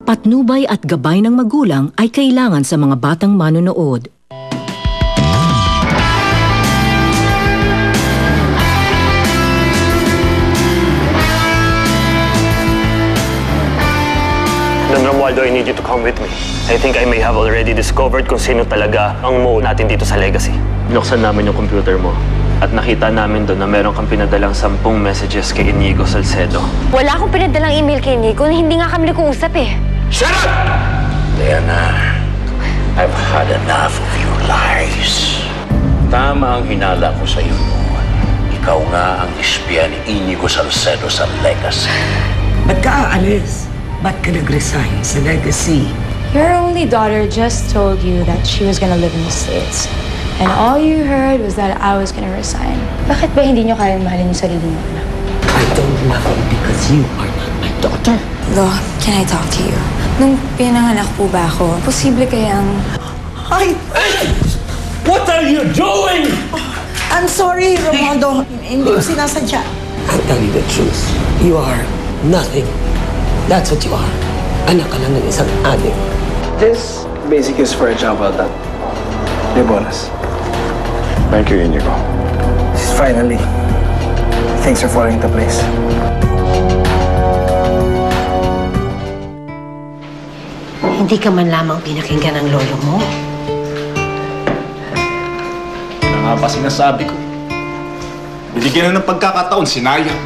Patnubay at gabay ng magulang ay kailangan sa mga batang manonood. Don Romualdo, I need you to come with me. I think I may have already discovered kung sino talaga ang Mo natin dito sa Legacy. Binuksan namin yung computer mo at nakita namin doon na meron kang pinadalang 10 messages kay Inigo Salcedo. Wala akong pinadalang email kay Inigo, hindi nga kami nag-uusap eh. Shut up! Diana, I've had enough of your lies. Tama ang hinala ko sa iyo noon. Ikaw nga ang espiya ni Inigo Salcedo sa Legacy. Ba't ka aalis? Ba't ka nag-resign sa Legacy? Your only daughter just told you that she was gonna live in the States. And all you heard was that I was gonna resign. Bakit ba hindi niyo kayang mahalin yung sarili niyo? I don't love you because you are not my daughter. Lo, can I talk to you? Nung pinanganak po ba ako, posible kayang... Hi! What are you doing? I'm sorry, Romualdo. Hindi ko sinasadya. I'll tell you the truth. You are nothing. That's what you are. Anak ka lang ng isang adik. This basic is for a job well done. May bonus. Thank you, Inigo. Finally, things are falling into place. Hindi ka man lamang pinakinggan ng lolo mo. Ano nga ba sinasabi ko? Binigyan na ng pagkakataon, sinayang.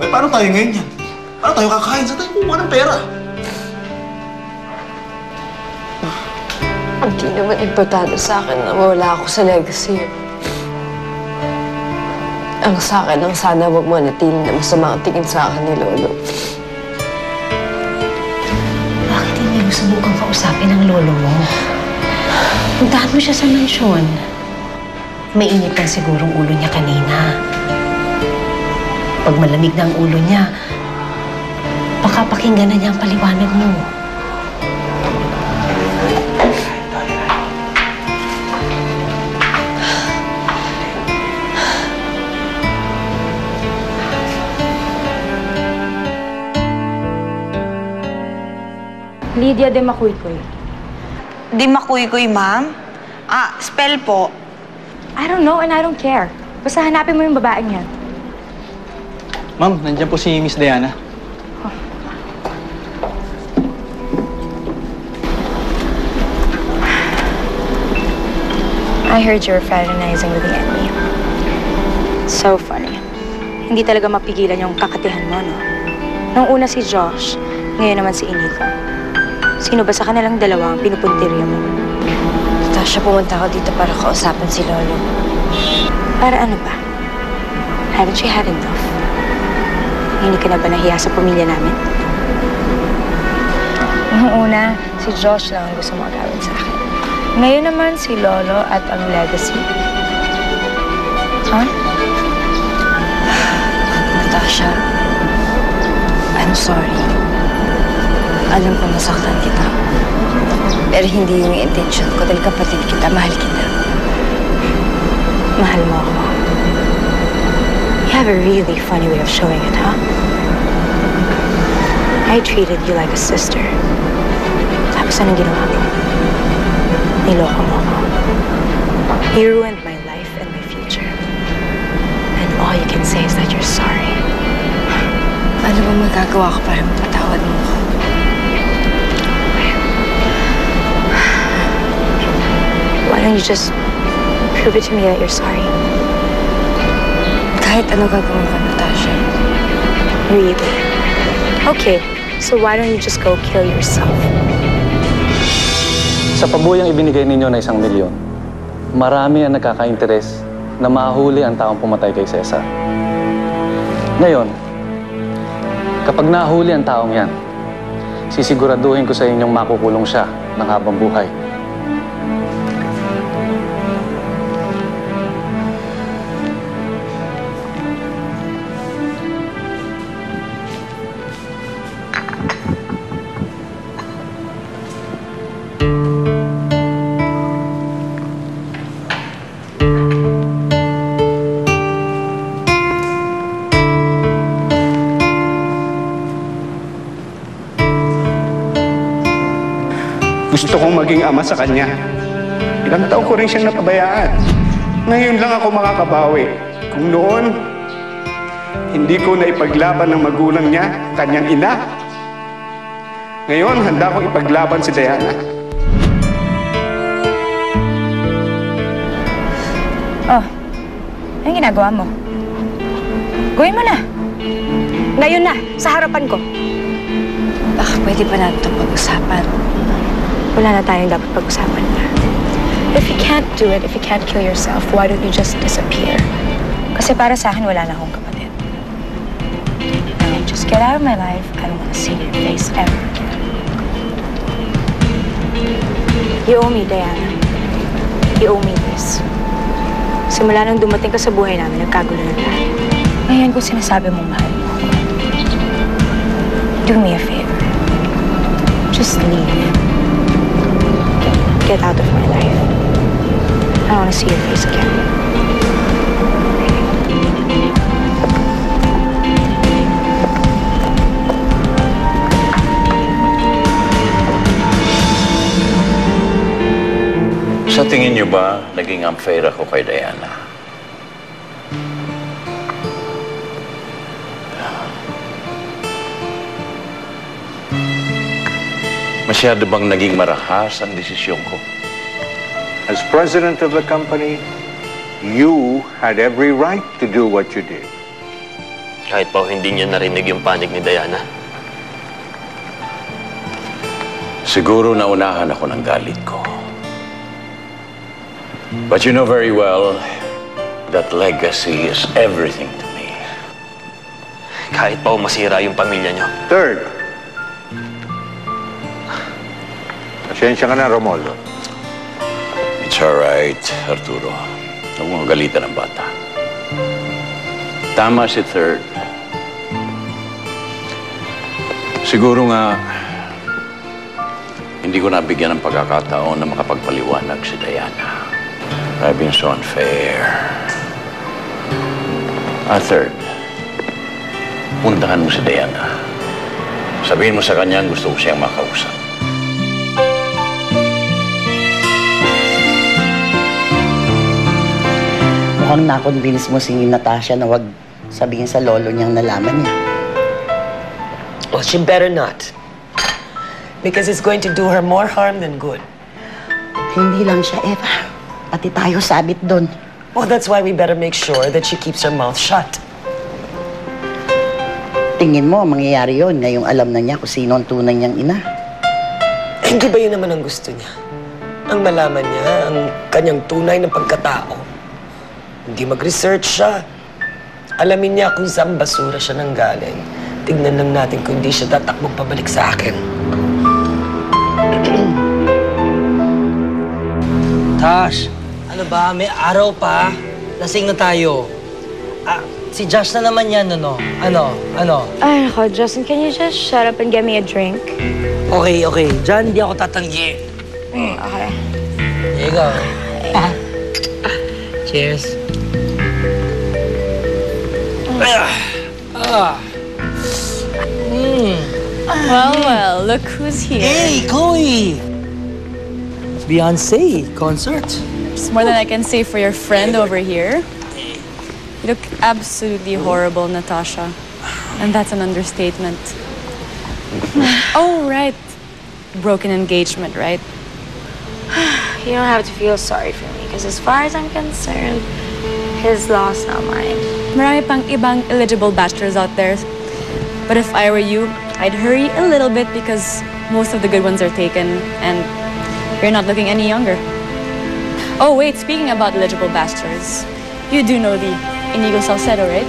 Ay, paano tayo ngayon yan? Paano tayo kakain? Saan tayo kumuha ng pera? Hindi naman importante sa akin na mawala ako sa Legacy. Ang sa akin ang sana wag manatili na masama ang tingin sa akin ni Lolo. Bakit hindi mo subukang kausapin ang lolo mo? Puntahan mo siya sa mansyon. Mainit lang sigurong ulo niya kanina. Pag malamig na ang ulo niya, baka pakinggan na niya ang paliwanag mo. Lydia de Macuycoy. Di makuykoy, ma'am? Spell po. I don't know and I don't care. Basta hanapin mo yung babaeng yan. Ma'am, nandiyan po si Miss Diana. I heard you were fraternizing with the enemy. So funny. Hindi talaga mapigilan yung kakatihan mo, no? Nung una si Josh, ngayon naman si Inigo. Sino ba sa kanilang dalawa ang pinupuntirya mo? Natasha, pumunta ako dito para kausapin si Lolo. Para ano ba? Haven't you had enough? Hindi ka na ba nahiya sa pamilya namin? Nung una, si Josh lang ang gusto mo agawin sa akin. Ngayon naman si Lolo at ang Legacy. Huh? Natasha, I'm sorry. Alam ko nasaktan kita. Pero hindi yung intention ko dahil kapatid kita, mahal kita. Mahal mo ako. You have a really funny way of showing it, huh? I treated you like a sister. Tapos anong ginawa mo? Niloko mo ako. You ruined my life and my future. And all you can say is that you're sorry. Ano bang magagawa ko para mapatawad mo ako? Why don't you just prove it to me that you're sorry? Kahit ano gagawin ko, Natasha. Really? Okay, so why don't you just go kill yourself? Sa pabuyang ibinigay ninyo na 1 milyon, marami ang nagkaka-interes na mahuli ang taong pumatay kay Cesar. Ngayon, kapag nahuli ang taong yan, sisiguraduhin ko sa inyong makukulong siya ng habang buhay. Gusto kong maging ama sa kanya. Ilang taon ko rin siyang napabayaan. Ngayon lang ako makakabawi. Kung noon, hindi ko na ipaglaban ng magulang niya, kanyang ina. Ngayon, handa kong ipaglaban si Diana. Oh, anong ginagawa mo? Gawin mo na. Ngayon na, sa harapan ko. Baka pwede pa natin itong pag-usapan. Wala na tayong dapat pag-usapan na. If you can't do it, if you can't kill yourself, why don't you just disappear? Kasi para sa akin, wala na akong kapatid. Now, just get out of my life. I don't want to see your face ever again. You owe me, Diana. You owe me this. Simula nang dumating ka sa buhay namin, nagkagulo na tayo. Ngayon kung sinasabi mong mahal mo ako, do me a favor. Just leave. Get out of my life. I don't want to see your face again. Sa tingin niyo ba, naging unfair ako kay Diana? Masyado bang naging marahas ang desisyon ko? As president of the company, you had every right to do what you did. Kahit pa hindi niya narinig yung panig ni Diana. Siguro naunahan ako ng galit ko. But you know very well that legacy is everything to me. Kahit pa masira yung pamilya niyo. Third, pasensya ka na, Romualdo. It's alright, Arturo. Huwag mo galitan ng bata. Tama si Third. Siguro nga, hindi ko nabigyan ng pagkakataon na makapagpaliwanag si Diana. I've been so unfair. Third, puntahan mo si Diana. Sabihin mo sa kanya gusto ko siyang makausap. Mukhang na-convince mo si Natasha na wag sabihin sa lolo niyang nalaman niya. Well, she better not. Because it's going to do her more harm than good. Hindi lang siya, Eva. Pati tayo sabit doon. Well, that's why we better make sure that she keeps her mouth shut. Tingin mo, mangyayari yun ngayong alam na niya kung sino ang tunay niyang ina. Eh, hindi ba yun naman ang gusto niya? Ang malaman niya, ang kanyang tunay na pagkatao. Hindi mag-research siya. Alamin niya kung saan basura siya nanggaling. Tignan lang natin kung hindi siya tatakbong pabalik sa akin. Tash, ano ba? May araw pa. Lasing na tayo. Si Josh na naman yan, ano? Ano? Ay, nako, Justin, can you just shut up and get me a drink? Okay. Diyan, hindi ako tatanggi. Okay. There you go. Cheers. Well, look who's here. Hey, Chloe! Beyonce concert. It's more than I can say for your friend over here. You look absolutely horrible, Natasha. And that's an understatement. Oh, right. Broken engagement, right? You don't have to feel sorry for me because as far as I'm concerned, his loss, not mine. Marami pang ibang eligible bachelors out there. But if I were you, I'd hurry a little bit because most of the good ones are taken and you're not looking any younger. Oh, wait, speaking about eligible bachelors, you do know the Inigo Salcedo, right?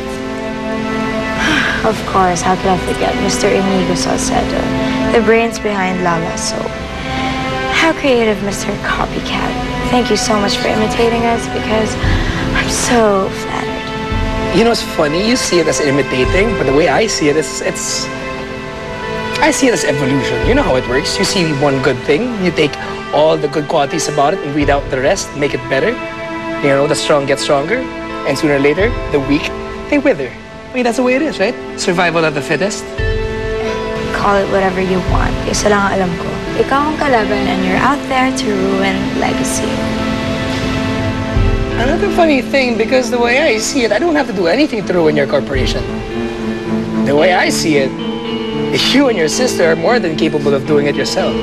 Of course, how could I forget Mr. Inigo Salcedo, the brains behind Lala Soap. How creative, Mr. Copycat. Thank you so much for imitating us because I'm so flattered. You know, it's funny. You see it as imitating, but the way I see it is, I see it as evolution. You know how it works. You see one good thing, you take all the good qualities about it and weed out the rest, make it better. You know, the strong get stronger, and sooner or later, the weak, they wither. I mean, that's the way it is, right? Survival of the fittest. Call it whatever you want. Isa lang ang alam ko. ikaw ang kalaban and you're out there to ruin Legacy. Another funny thing, because the way I see it, I don't have to do anything to ruin your corporation. The way I see it, you and your sister are more than capable of doing it yourself.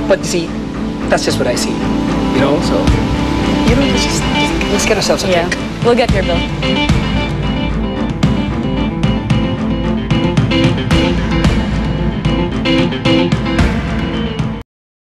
But you see, that's just what I see. You know, so, you know, let's get ourselves a drink. We'll get your bill.